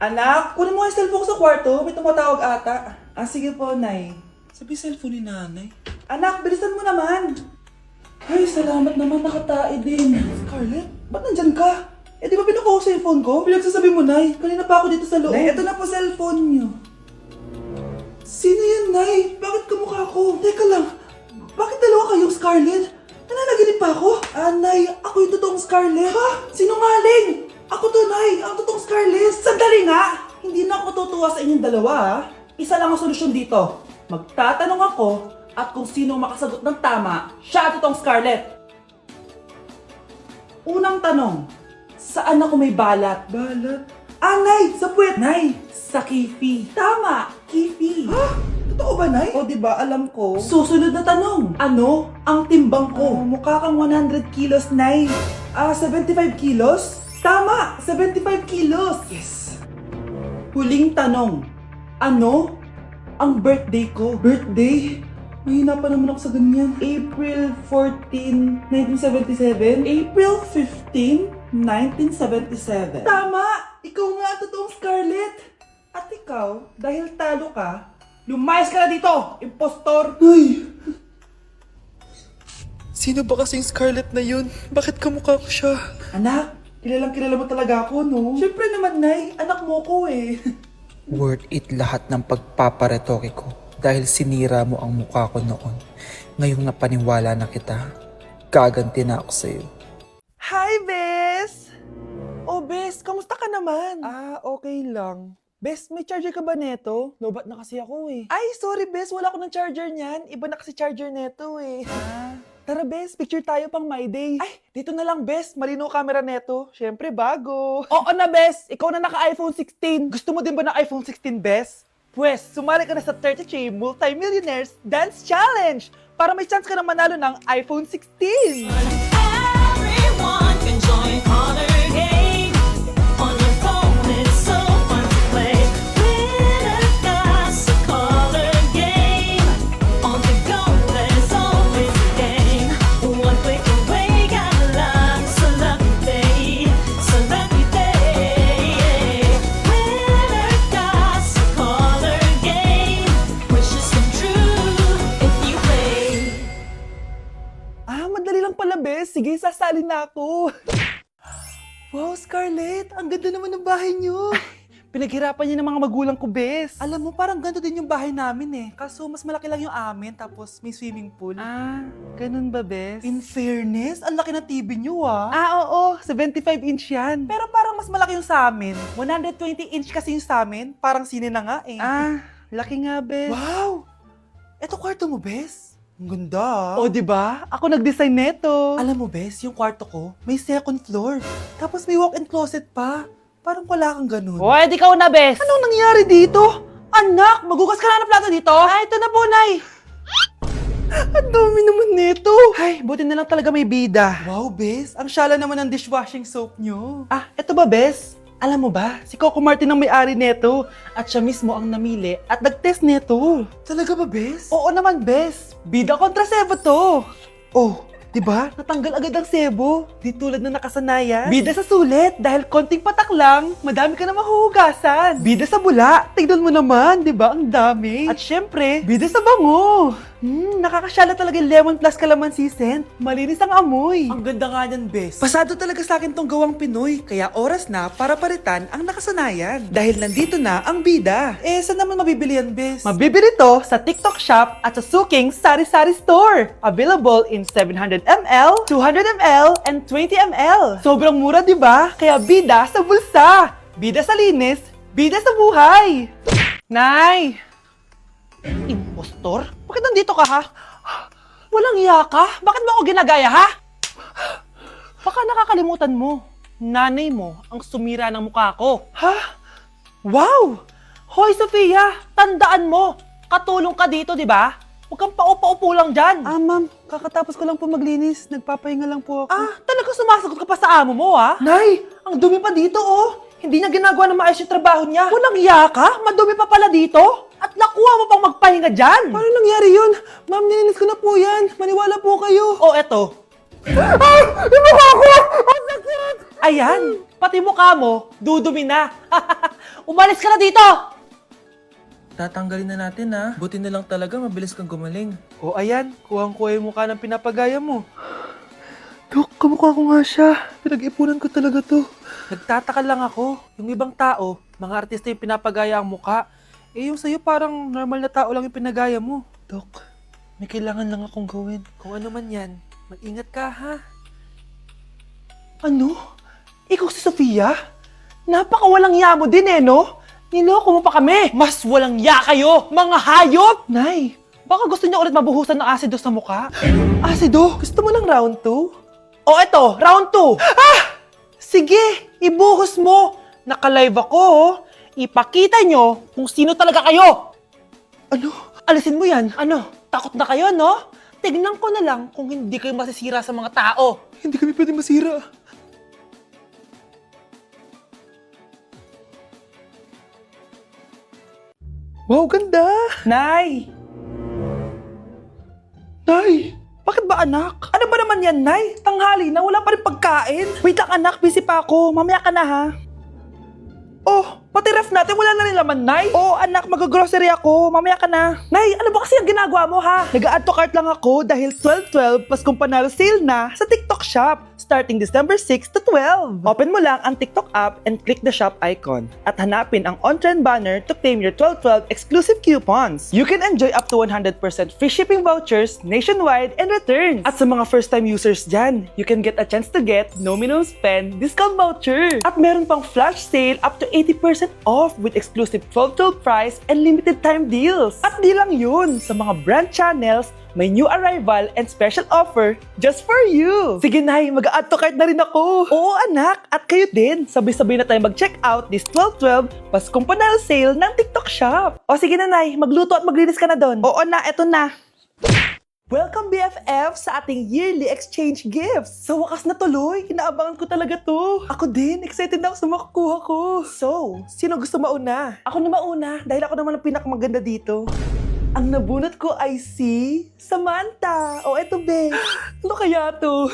Anak, kunin mo yung cellphone ko sa kwarto. May tumatawag ata. Ah, sige po, Nay. Sabi cellphone ni nanay. Anak, bilisan mo naman. Ay, salamat naman. Nakatae din. Scarlett, ba't nandyan ka? Eh, di ba pinukuha ko sa cellphone ko? Pinagsasabi mo, Nay. Kanina pa ako dito sa loob. Nay, eto na po cellphone niyo. Sino yan, Nay? Bakit kamukha ko? Teka lang. Bakit dalawa kayong Scarlett? Nananaginip pa ako? Ah, Nay, ako yung totoong Scarlett. Ha? Sinungaling! Ako to, Nay. Ang totoong Scarlett. Sandali nga! Hindi na ako tutuwa sa inyong dalawa, ha? Isa lang ang solusyon dito. Magtatanong ako at kung sino makasagot ng tama, siya ang totoong Scarlett. Unang tanong, saan ako may balat? Balat? Ah, Nay! Sa puwet! Nay! Sa kifi. Tama! Kifi. Ha? Totoo ba, Nay? O, diba? Alam ko. Susunod na tanong. Ano ang timbang ko? Mukha kang 100 kilos, Nay. 75 kilos? Tama! 75 kilos! Yes! Huling tanong. Ano ang birthday ko? Birthday? Mahina pa naman ako sa ganyan. April 14, 1977? April 15, 1977. Tama! Ikaw nga ang totoong Scarlett! At ikaw, dahil talo ka, lumayas ka na dito! Impostor! Ay! Sino ba kasing Scarlett na yun? Bakit kamukha ko siya? Anak, kilalang kilala mo talaga ako, no? Siyempre naman, Nay. Anak mo ko eh. Worth it lahat ng pagpaparetoke ko dahil sinira mo ang mukha ko noon. Ngayong napaniwala na kita, gaganti na ako sa'yo. Hi, Bes! Oh, Bes, kamusta ka naman? Ah, okay lang. Bes, may charger ka ba neto? Lobat na kasi ako eh. Ay, sorry, Bes. Wala ko ng charger niyan. Iba na kasi charger neto eh. Ah, tara, Bes. Picture tayo pang My Day. Ay, dito na lang, Bes. Malino camera neto. Siyempre, bago. Oo na, Bes. Ikaw na naka-iPhone 16. Gusto mo din ba ng iPhone 16, Bes? Pwes, sumali ka na sa 33 Multi-Millionaires Dance Challenge para may chance ka na manalo ng iPhone 16. Everyone can join Color Game. On your phone, it's so fun to play. Winner got a color game. On the go, there's always a game. One click away, got a lot, so lucky day, so lucky day. Winner got a color game. Wishes come true if you play. Ah, madali lang pala, Bes. Sige, sasali na ako. Wow, Scarlett. Ang ganda naman ng bahay niyo. Pinaghirapan niya ng mga magulang ko, Bes. Alam mo, parang ganito din yung bahay namin eh. Kaso, mas malaki lang yung amin, tapos may swimming pool. Ah, ganun ba, Bes? In fairness, ang laki ng TV niyo ah. Ah, oo. 75-inch yan. Pero parang mas malaki yung sa amin. 120-inch kasi yung sa amin. Parang sine na nga eh. Ah, laki nga, Bes. Wow! Eto kwarto mo, Bes. Ang ganda. O, diba? Ako nag-design neto. Alam mo, Bes, yung kwarto ko, may second floor. Tapos may walk-in closet pa. Parang wala kang ganun. O, edi ikaw na, Bes. Anong nangyari dito? Anak, magugas ka na ng plato dito? Ay, ito na po, Nay. Ang dami naman nito. Ay, buti na lang talaga may bida. Wow, Bes. Ang syala naman ng dishwashing soap nyo. Ah, eto ba, Bes? Alam mo ba, si Coco Martin ang may-ari neto at siya mismo ang namili at nag-test neto. Talaga ba, Bes? Oo naman, Bes. Bida kontra sebo to. Oh, diba? Natanggal agad ang sebo. Di tulad na nakasanayan. Bida sa sulit dahil konting patak lang, madami ka na mahuhugasan. Bida sa bula, tignan mo naman, diba? Ang dami. At syempre, bida sa bango. Nakakasyala talaga yung lemon plus calamansi scent. Malinis ang amoy. Ang ganda nga yan, Bes. Pasado talaga sa akin tong gawang Pinoy. Kaya oras na para palitan ang nakasanayan. Dahil nandito na ang bida. Eh, saan naman mabibili yan, Bes? Mabibili to sa TikTok Shop at sa Suking Sari Sari Store. Available in 700ml, 200ml, and 20ml. Sobrang mura, di ba? Kaya bida sa bulsa. Bida sa linis. Bida sa buhay. Nay! Impostor? Bakit nandito ka, ha? Walang iya ka? Bakit mo ako ginagaya, ha? Baka nakakalimutan mo. Nanay mo ang sumira ng mukha ko. Ha? Wow! Hoy, Sofia! Tandaan mo! Katulong ka dito, di ba? Huwag kang paupa-upo lang dyan. Ah, ma'am. Kakatapos ko lang po maglinis. Nagpapahinga lang po ako. Ah, talaga sumasagot ka pa sa amo mo, ha? Nay! Ang dumi pa dito, oh! Hindi niya ginagawa na maayos yung trabaho niya. Walang iya ka? Madumi pa pala dito? At nakuha mo pang magpahinga dyan. Paano nangyari yun? Ma'am, nilinis ko na po yan. Maniwala po kayo. Oh, eto. Yung mukha ko! Ang sakit! Ayan, pati mukha mo, dudumi na. Umalis ka na dito! Tatanggalin na natin ha. Buti na lang talaga mabilis kang gumaling. O ayan, kuhang-kuha yung mukha ng pinapagaya mo. Dok, kamukha ko nga siya. Pinag-ipunan ko talaga to. Nagtataka lang ako. Yung ibang tao, mga artista yung pinapagaya ang mukha. Eh yung sa'yo parang normal na tao lang yung pinagaya mo. Dok, may kailangan lang akong gawin. Kung ano man yan, mag-ingat ka ha. Ano? Ikaw si Sofia? Napakawalang ya mo din eh, no? Niloko mo pa kami! Mas walang ya kayo, mga hayop! Nay, baka gusto niya ulit mabuhusan ng asido sa mukha. Asido? Gusto mo ng round 2? O eto, round 2! Ah! Sige, ibuhos mo! Naka-live ako, oh. Ipakita nyo kung sino talaga kayo! Ano? Alisin mo yan. Ano? Takot na kayo, no? Tignan ko na lang kung hindi kayo masisira sa mga tao. Hindi kami pwede masira. Wow, ganda! Nay! Nay! Bakit ba anak? Ano ba naman yan, Nay? Tanghali na, wala pa rin pagkain. Wait lang anak, busy pa ako. Mamaya ka na ha. Oh, pati ref natin wala na rin laman, Nay. Oh, anak, mag-grocery ako. Mamaya ka na. Nay, ano ba kasi ang ginagawa mo ha? Nag-add to cart lang ako dahil 12-12 Paskong Panalo sale na sa TikTok Shop starting December 6 to 12. Open mo lang ang TikTok app and click the shop icon at hanapin ang on-trend banner to claim your 12-12 exclusive coupons. You can enjoy up to 100% free shipping vouchers nationwide and returns. At sa mga first-time users dyan, you can get a chance to get no minimum spend discount voucher. At meron pang flash sale up to 80% off with exclusive 12-12 price and limited time deals. At di lang yun, sa mga brand channels, may new arrival and special offer just for you. Sige Nay, mag-add to cart na rin ako. Oo anak, at kayo din. Sabay-sabay na tayo mag-check out this 12-12 Paskong Panalo sale ng TikTok Shop. O sige na Nay, magluto at maglinis ka na doon. Oo na, eto na. Welcome BFF sa ating yearly exchange gifts. Sa wakas na tuloy, inaabangan ko talaga to. Ako din, excited na ako sa makukuha ko. So, sino gusto mauna? Ako na mauna dahil ako naman ang pinakamaganda dito. Ang nabunot ko ay si Samantha. O eto, Bes. Ano kaya to?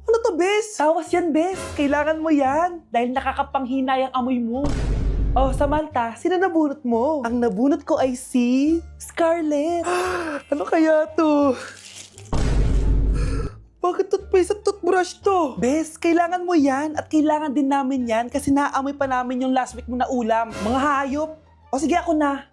Ano to, Bes? Tawas yan, Bes. Kailangan mo yan dahil nakakapanghinay ang amoy mo. Oh, Samantha, sino nabunot mo? Ang nabunot ko ay si Scarlett. Ano kaya to? Bakit toothpaste at toothbrush to? Bes, kailangan mo yan at kailangan din namin yan kasi naamoy pa namin yung last week mo na ulam. Mga hayop. O sige, ako na.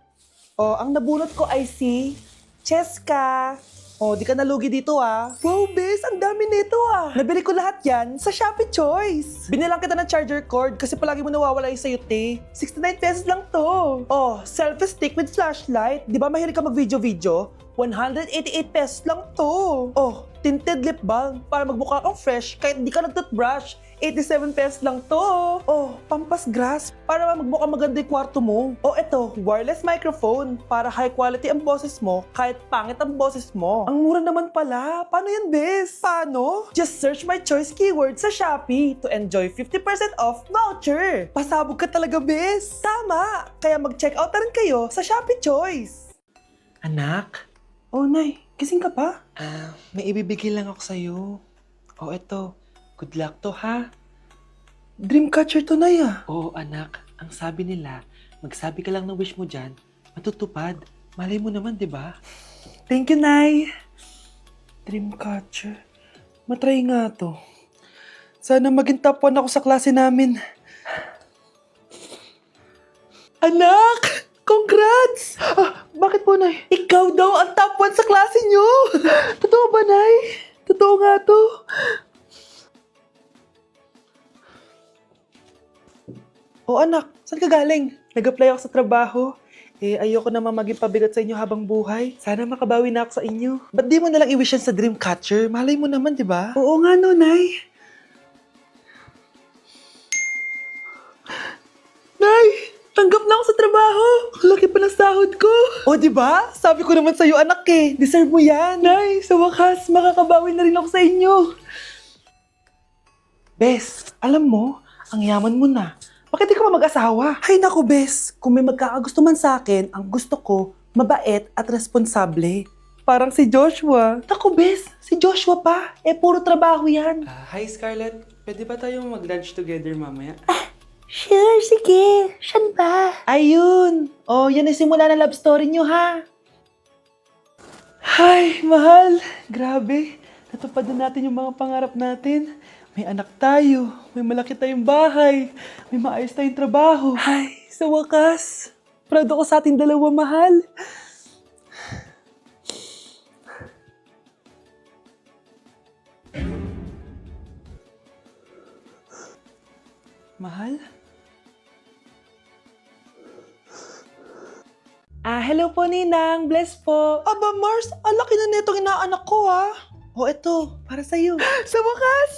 O, ang nabunot ko ay si Cheska. O, di ka nalugi dito ah. Wow, Bes, ang dami nito ah. Nabili ko lahat yan sa Shopee Choice. Binilang kita ng charger cord kasi palagi mo nawawala yung sayo, te. 69 pesos lang to. Oh, selfie stick with flashlight. Di ba mahilig ka mag-video-video? 188 pesos lang to. Oh, tinted lip balm para magmukha kang fresh kahit di ka nag-toothbrush. 87 pesos lang to. Oh, pampas grass para magmukha maganda yung kwarto mo. Oh, eto, wireless microphone para high quality ang boses mo kahit pangit ang boses mo. Ang mura naman pala. Paano yan, Bes? Paano? Just search my choice keyword sa Shopee to enjoy 50% off voucher. Pasabog ka talaga, Bes. Tama. Kaya mag-check out na rin kayo sa Shopee Choice. Anak? Oh, Nay. Gising ka pa? May ibibigay lang ako sa'yo. Oh, eto. Good luck to, ha? Dreamcatcher to, Nay, ah. Oo, anak. Ang sabi nila, magsabi ka lang ng wish mo dyan, matutupad. Malay mo naman, di ba? Thank you, Nay. Dreamcatcher. Matry nga to. Sana maging top 1 ako sa klase namin. Anak! Congrats! Bakit po, Nay? Ikaw daw ang top 1 sa klase nyo! Totoo ba, Nay? Totoo nga to. Oh, anak, saan ka galing? Nag-apply ako sa trabaho. Ayoko naman maging pabigat sa inyo habang buhay. Sana makabawi na ako sa inyo. Ba't di mo nalang i-wish yan sa Dreamcatcher? Malay mo naman, di ba? Oo nga, no, Nay. Nay! Tanggap na ako sa trabaho! Ang laki pa ng sahod ko! O, di ba? Sabi ko naman sa'yo, anak eh. Deserve mo yan. Nay, sa wakas, makakabawi na rin ako sa inyo. Bes, alam mo, ang yaman mo na. Bakit di ka pa mag-asawa? Ay naku, Bes. Kung may magkakagusto man sa akin, ang gusto ko, mabait at responsable. parang si Joshua. Naku, bes, si Joshua pa. Puro trabaho yan. Hi Scarlett, pwede ba tayong mag-lunch together mamaya? Sure, sige. Siyan ba? Ayun. Yan ang simula na love story nyo, ha? Ay, mahal. Grabe. Natupad na natin yung mga pangarap natin. May anak tayo. May malaki tayong bahay. May maayos tayong trabaho. Ay, sa wakas. Proud ako sa ating dalawa, mahal. Mahal? Hello po, Ninang. Bless po. Aba, Mars, ang laki na netong inaanak ko, ha? Eto, para sa'yo. Sa wakas!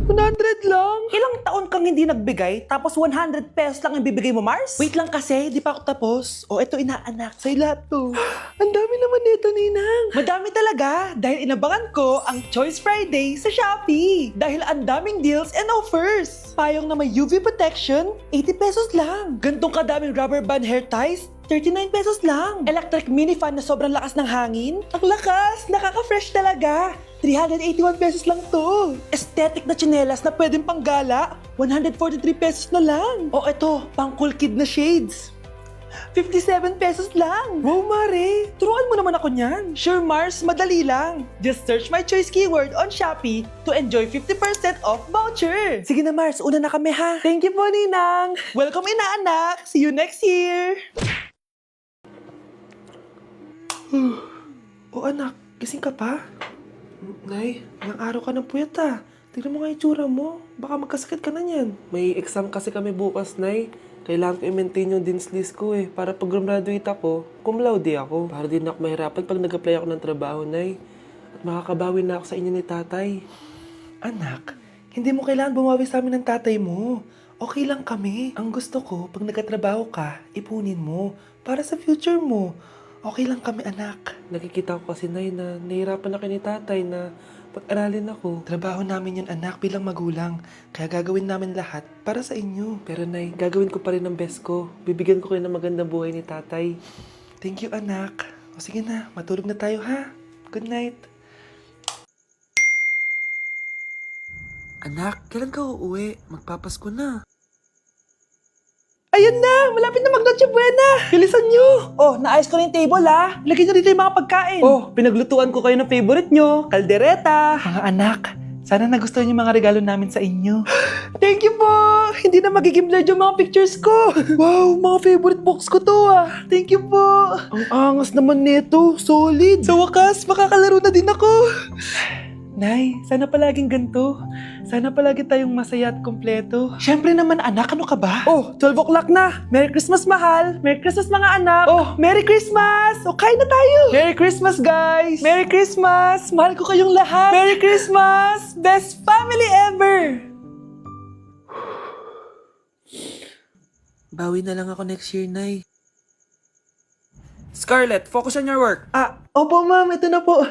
100 lang? Ilang taon kang hindi nagbigay, tapos 100 pesos lang ang bibigay mo, Mars? Wait lang kasi, di pa ako tapos. Eto, inaanak. Sa'yo lahat to. Ang dami naman nito, Ninang. Madami talaga, dahil inabangan ko ang Choice Friday sa Shopee. Dahil ang daming deals and offers. Payong na may UV protection, 80 pesos lang. Gantong kadaming rubber band hair ties, 39 pesos lang. Electric mini fan na sobrang lakas ng hangin. Ang lakas, nakaka-fresh talaga. 381 pesos lang to. Aesthetic na tsinelas na pwedeng panggala, 143 pesos na lang. Eto, pang cool kid na shades. 57 pesos lang. Wow, Mare. Turuan mo naman ako niyan. Sure, Mars. Madali lang. Just search my choice keyword on Shopee to enjoy 50% off voucher. Sige na, Mars. Una na kami, ha? Thank you po, Ninang. Welcome, inaanak. See you next year. Anak. Gising ka pa? Nay, ilang araw ka ng puyat, ha? Tignan mo nga yung tsura mo. Baka magkasakit ka na niyan. May exam kasi kami bukas, Nay. Kailangan ko i-maintain yung dean's list ko para pag graduate ako, cum laude ako. Para din ako mahirapan pag nag-apply ako ng trabaho, Nay. At makakabawi na ako sa inyo ni tatay. Anak, hindi mo kailangan bumawi sa amin ng tatay mo. Okay lang kami. Ang gusto ko, pag nagkatrabaho ka, ipunin mo para sa future mo. Okay lang kami, anak. Nakikita ko kasi, Nay, na nahihirapan na kayo ni tatay na pag-aralin ako. Trabaho namin yun, anak, bilang magulang. Kaya gagawin namin lahat para sa inyo. Pero, Nay, gagawin ko pa rin ang best ko. Bibigyan ko kayo ng magandang buhay ni tatay. Thank you, anak. Sige na, matulog na tayo, ha? Good night. Anak, kailan ka uuwi? Magpapasko na. Ayun na! Malapit na mag-Noche Buena! Bilisan nyo! Naayos ko na yung table, ha? Lagyan nyo dito yung mga pagkain. Pinaglutuan ko kayo ng favorite nyo, kaldereta. Mga anak, sana nagustuhan yung mga regalo namin sa inyo. Thank you po! Hindi na magiging blurred yung mga pictures ko. Wow, mga favorite box ko to, ah. Thank you po. Ang angas naman nito. Solid. Sa wakas, makakalaro na din ako. Nay, sana palaging ganito. Sana palagi tayong masaya at kompleto. Siyempre naman, anak, ano ka ba? 12 o'clock na. Merry Christmas, mahal. Merry Christmas, mga anak. Merry Christmas! Kain na tayo. Merry Christmas, guys. Merry Christmas. Mahal ko kayong lahat. Merry Christmas. Best family ever. Bawi na lang ako next year, Nay. Scarlett, focus on your work. Opo, ma'am. Ito na po.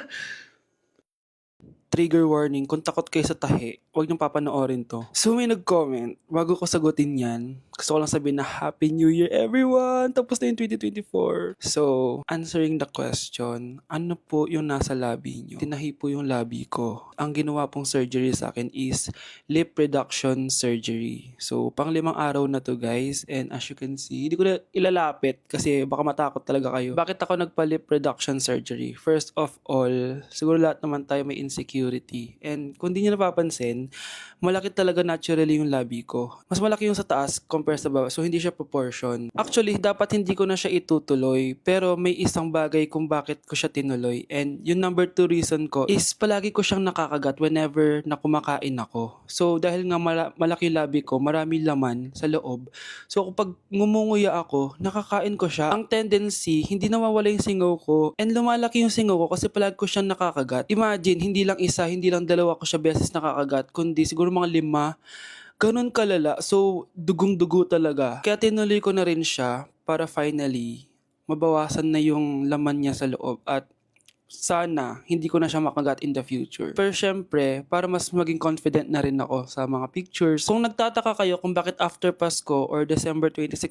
Trigger warning, kung takot kayo sa tahi, huwag niyong papanoorin to. So may nag-comment, bago ko sagutin yan, gusto ko lang sabihin na Happy New Year everyone! Tapos na yung 2024. So, answering the question, ano po yung nasa labi niyo? Tinahi po yung labi ko. Ang ginawa pong surgery sa akin is lip reduction surgery. So, pang 5 araw na to, guys. And as you can see, hindi ko na ilalapit kasi baka matakot talaga kayo. Bakit ako nagpa-lip reduction surgery? First of all, siguro lahat naman tayo may insecurity. And kung di nyo napapansin, malaki talaga naturally yung labi ko. Mas malaki yung sa taas compare sa baba. So, hindi siya proportion. Actually, dapat hindi ko na siya itutuloy. Pero may isang bagay kung bakit ko siya tinuloy. And yung number 2 reason ko is palagi ko siyang nakakagat whenever na kumakain ako. So, dahil nga malaki yung labi ko, marami laman sa loob. So, kapag ngumunguya ako, nakakain ko siya. Ang tendency, hindi nawawala yung singaw ko. And lumalaki yung singaw ko kasi palagi ko siyang nakakagat. Imagine, hindi lang isa, hindi lang dalawa ko siya beses nakakagat, kundi siguro mga 5. Ganun kalala. So, dugong-dugo talaga. Kaya tinuloy ko na rin siya para finally mabawasan na yung laman niya sa loob at sana hindi ko na siya makagat in the future. Pero syempre, para mas maging confident na rin ako sa mga pictures. Kung nagtataka kayo kung bakit after Pasko or December 26